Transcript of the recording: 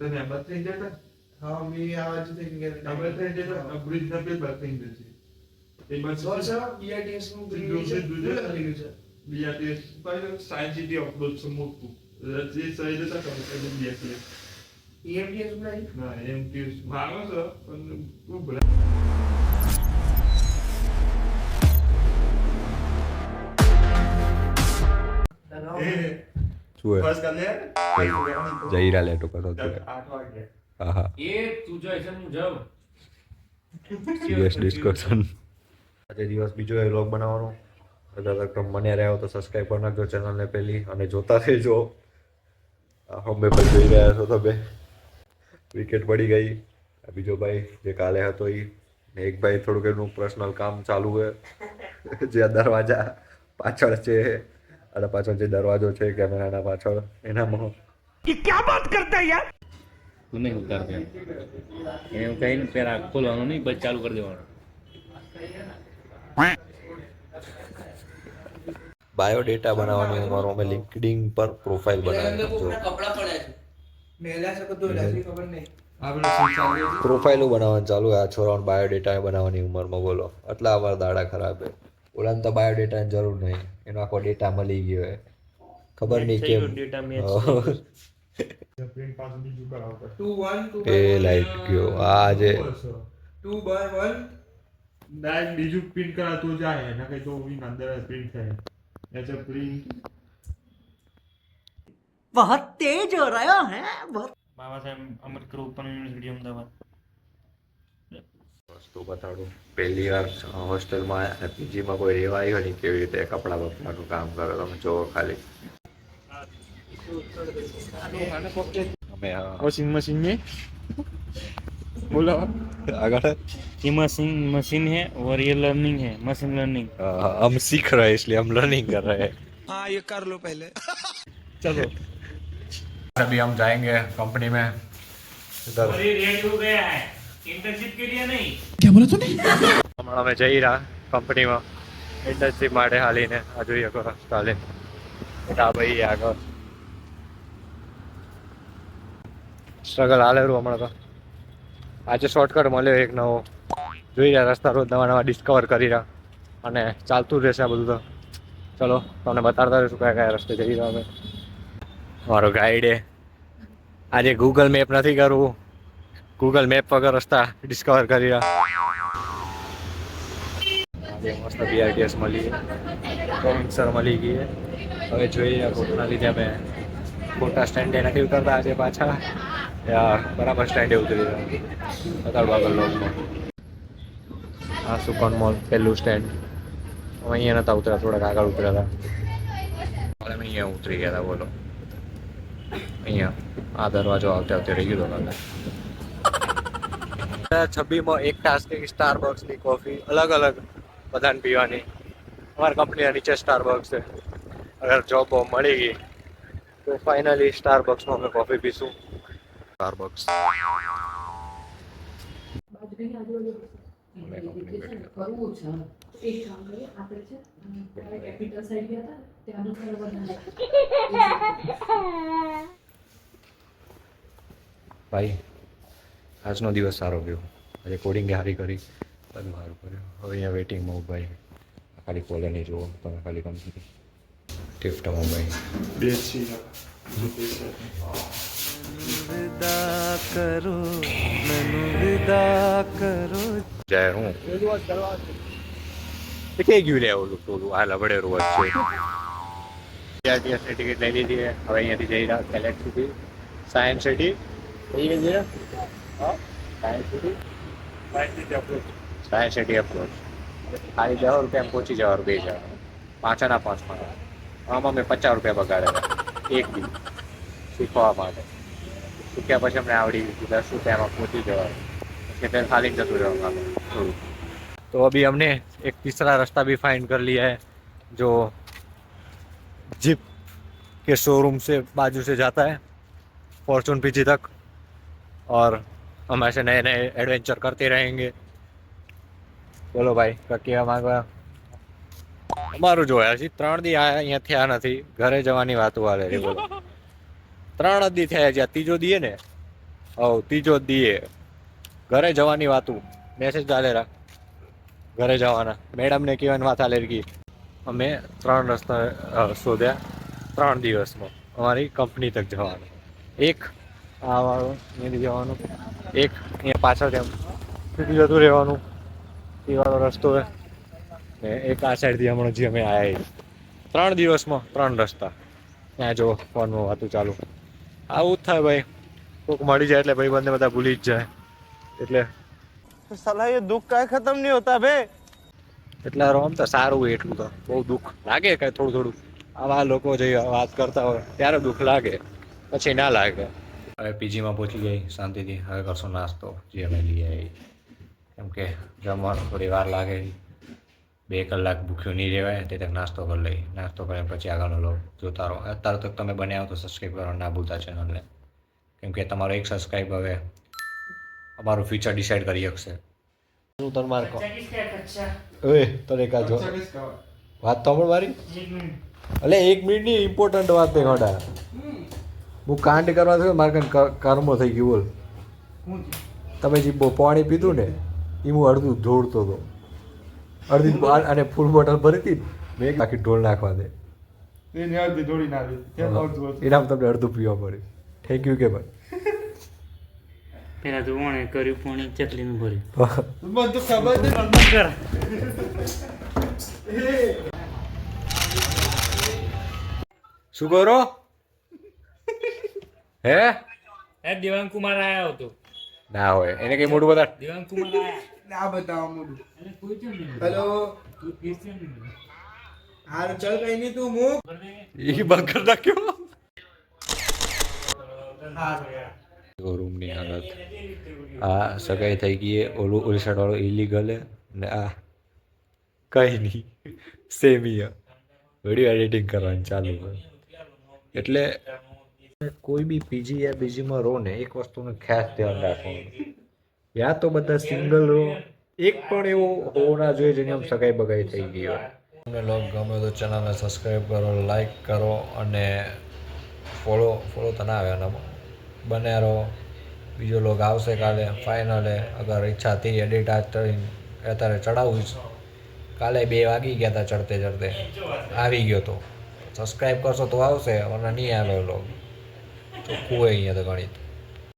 તને બસ થઈ જતા હા मी आवाज येते की આપણે થઈ જતા બ્રિજ ના પેજ બસ થઈ જશે એ બસ BITS નું દૂસરે દૂસરે લખી ગયું છે BITS પર સાયન્સ સિટી ઓફ બોલ સમૂહ જે સહી જતા કરે એટલે BITS EMTS નહીં ના એમ કે ભાગો છો પણ ખૂબ શું બસ કાલે જઈ રહ્યા લેટો કરો 8 વાગે હા હા એ તું જો એસન મુજબ સિરિયસ ડિસ્કશન આજે દિવસ બીજો એ વ્લોગ બનાવવાનો અગર તમે મને રહ્યો તો સબસ્ક્રાઇબ કરી નાખજો ચેનલને પહેલી અને જોતા રહેજો અમે પણ જોઈ રહ્યા છો તમે વિકેટ પડી ગઈ બીજો ભાઈ જે કાલે હતો એ એક ભાઈ થોડુંક એનું પર્સનલ કામ ચાલુ છે જે દરવાજા પાછળ છે અને પાછળ જે દરવાજો છે કેમેરાના પાછળ એનામાં તું નહીં ઉતાર દે એવું કહીને પેલા ખોલવાનું નહીં બસ ચાલુ કરી દેવાનું બાયોડેટા બનાવવાની ઉંમર અમે લિંક્ડઇન પર પ્રોફાઇલ બનાવી જો કપડા પડ્યા છે મેલા છે તો લાગી ખબર નહીં આપણે શું ચાલે પ્રોફાઇલો બનાવવાનું ચાલુ આ છોરાઓને બાયોડેટા બનાવવાની ઉંમરમાં બોલો એટલા અમારા દાડા ખરાબ છે ઓલાને તો બાયોડેટાની જરૂર નહીં એનો આખો ડેટા મળી ગયો હોય ખબર નહીં કેમ પ્રિન્ટ પાછું બીજું કરાવવું પડે 2 1 એ લાઈટ ગયો આ જે 2 by 1 ડાયરેક્ટ બીજું પ્રિન્ટ કરા તો જાય એના કઈ તો इन અંદર પ્રિન્ટ થાય ऐसे प्रिंट बहुत तेज हो रहा है बहुत બાબા સાહેબ આંબેડકર ઓપન યુનિવર્સિટી અમદાવાદ વસ્તુ બતાડું પહેલી વાર હોસ્ટેલમાં આવ્યા અને પીજીમાં કોઈ રહેવા આવ્યો નહીં કેવી રીતે કપડાં બપડાનું કામ કરે તમે જોવો ખાલી અમે वॉशिंग मशीन में बोलो આગળ ये मशीन है और ये लर्निंग है मशीन लर्निंग हम सीख रहे हैं इसलिए हम लर्निंग कर रहे हैं हाँ ये कर लो पहले चलो अभी हम जाएंगे कंपनी में इधर रेडी हो गया है इंटर्नशिप के लिए नहीं હમણાં અમે જઈ રહ્યા કંપનીમાં ઇન્ટર્નશીપ માટે હાલીને આ જોઈએ કરો ચાલે આ ભાઈ આગળ સ્ટ્રગલ હાલેરું હમણાં તો આજે શોર્ટકટ મળ્યો એક નવો જોઈ રહ્યા રસ્તા રોજ નવા નવા ડિસ્કવર કરી રહ્યા અને ચાલતું જ રહેશે આ બધું તો ચલો તમને બતાડતા રહીશું કયા કયા રસ્તે જઈ રહ્યા અમે મારો ગાઈડે આજે ગૂગલ મેપ નથી કરવું ગૂગલ મેપ વગર રસ્તા ડિસ્કવર કરી રહ્યા આજે મસ્ત BRTS મળી કોમિક્સર મળી ગઈ હવે જોઈ રહ્યા કોટના લીધે અમે ખોટા સ્ટેન્ડે નથી ઉતરતા આજે પાછા બરાબર સ્ટેન્ડે ઉતરી રહ્યા બતાડું આગળ લોકમાં આ સુકોન મોલ પહેલું સ્ટેન્ડ અમે અહીંયા નતા ઉતર્યા થોડાક આગળ ઉતર્યા હતા અમે અહીંયા ઉતરી ગયા હતા બોલો અહીંયા આ દરવાજો આવતે આવતે રહી ગયો હતો 26માં એક ટાસ્ક સ્ટારબક્સની કોફી અલગ અલગ બધાને પીવાની અમારી કંપનીના નીચે સ્ટારબક્સ છે અગર જોબ મળી ગઈ તો ફાઇનલી સ્ટારબક્સમાં અમે કોફી પીશું સ્ટારબક્સ કરવું છે એક કામ કરીએ આપણે છે કેપિટલ સાઈડ ગયા હતા ત્યાંનું ભાઈ આજનો દિવસ સારો ગયો આજે કોડિંગ સારી કરી બધું સારું કર્યું હવે અહીંયા વેટિંગમાં ઉભા ખાલી કોલે નહીં જુઓ તમે ખાલી કંપની ટિફ્ટ મોબાઈલ બેસી विदा करो मैनू विदा કરો જય હું એ કઈ ગયું લે ઓલું ટોલું આ લબડે રોજ છે BRTSની ટિકિટ લઈ લીધી હવે અહીંયાથી જઈ રહ્યા ગેલેક્સી સિટી સાયન્સ સિટી કઈ ગઈ છે હા science city science city approach ખાલી 10 રૂપિયા પહોંચી જવાનું 2 જણા 5 આના 5 માં આમાં મેં 50 રૂપિયા બગાડેલા એક દી શીખવા માટે શીખ્યા પછી અમને આવડી ગયું 10 રૂપિયામાં પહોંચી જવાનું फिर खाली जरूर रहूँगा तो अभी हमने एक तीसरा रास्ता भी फाइंड कर लिया है जो जिप के शोरूम से बाजू से जाता है फॉर्चून पीजी तक और हम ऐसे नए नए एडवेंचर करते रहेंगे बोलो भाई ककी અમારું જોયા છે 3 દી અહીંયા થયા નથી ઘરે જવાની વાતો હાલે રે બોલો 3 દી થયા જ્યાં ત્રીજો દીએ ને ત્રીજો દીએ ઘરે જવાની વાતું મેસેજ ચાલે રા ઘરે જવાના મેડમને કહેવાની વાત ચાલે ગઈ. અમે 3 રસ્તા શોધ્યા 3 દિવસમાં અમારી કંપની તક જવાનું. એક આ વાળો અહીંયાથી જવાનું, એક અહીંયા પાછળ એમ સીધું જતું રહેવાનું એ વાળો રસ્તો છે ને એક આ સાઈડથી હમણાં જે અમે આવ્યા 3 દિવસમાં 3 રસ્તા. ત્યાં જો ફોનમાં વાતું ચાલુ. આવું જ થાય ભાઈ, કોઈક મળી જાય એટલે ભાઈ બંને બધા ભૂલી જ જાય. એટલે साला ये दुख का खत्म नहीं होता बे. એટલે આમ તો સારું હોય, એટલું તો બહુ દુઃખ લાગે કાંઈ થોડું થોડું. આવા લોકો જે વાત કરતા હોય ત્યારે દુઃખ લાગે, પછી ના લાગે. હવે પીજીમાં પહોંચી ગઈ શાંતિથી. હવે કરશો નાસ્તો જે અમે લઈ આવી, કેમ કે જમવાનું થોડી વાર લાગે. 2 કલાક ભૂખ્યું નહીં રહેવાય તે તક નાસ્તો કરી લઈ. નાસ્તો કરીને પછી આગળનો લોગ જોતા રહો. અત્યારે તક તમે બન્યા તો સબસ્ક્રાઈબ કરવાનું ના ભૂલતા ચેનલને, કેમ કે તમારો એક સબસ્ક્રાઈબ હવે અમારું ફ્યુચર ડિસાઈડ કરી શકશે. શું તને માર કહો ઓય તને કા જો વાત તો મારી એટલે 1 મિનિટની ઇમ્પોર્ટન્ટ વાત નહીં ઘોડા. હું કાંડ કરવા થયો મારે કંઈ કર્મો થઈ ગયું. બોલ તમે જે પાણી પીધું ને એ હું અડધું ઢોળતો હતો, અડધી અને ફૂલ બોટલ ભરી હતી મેં આખી ઢોળ નાખવા દે એને અડધી દોડી નાખી. એનામ તમને અડધું પીવા પડે. થેન્ક યુ કે ભાઈ. પેલા તો ઓણે કર્યું પાણી ચટલીનું ભર્યું. મને તો ખબર નહીં. શું કરો હે? દેવાંગ કુમાર આયો હતો. ના હોય એને કઈ મોટું બધા દેવાંગ કુમાર આયા. ના બતાવો મોઢું. અને કોઈ કેમ નહીં? હેલો તું ક્રિશ્ચિયન નહીં. હારું ચાલ કઈ નહીં તું મૂક. એ બંધ કરી નાખ્યો. હારું રૂમની હાલત આ સગાઈ થઈ ગઈ. ઓલું ઓલી સાઈડ વાળો ઇલીગલ ને આ કઈ નહીં સેમી વિડીયો એડિટિંગ કરવાની ચાલુ હોય. એટલે કોઈ બી પીજી યા બીજીમાં રહો ને એક વસ્તુનું ખાસ ધ્યાન રાખવાનું, યા તો બધા સિંગલ રહો, એક પણ એવો હોવો ના જોઈએ જેની આમ સગાઈ બગાઈ થઈ ગઈ હોય. તમને લોગ ગમે તો ચેનલને સબસ્ક્રાઈબ કરો, લાઈક કરો અને ફોલો તો ના આવે આનામાં બને રહો. બીજો લોગ આવશે કાલે ફાઇનલે. અગર ઈચ્છા થઈ એડિટ આજ કરીને અત્યારે ચડાવવું જ. કાલે 2 વાગી ગયા હતા ચડતે ચડતે, આવી ગયો તો. સબસ્ક્રાઈબ કરશો તો આવશે, અને નહીં આવે લોગ ચોખ્ખું હોય અહીંયા તો ગણિત.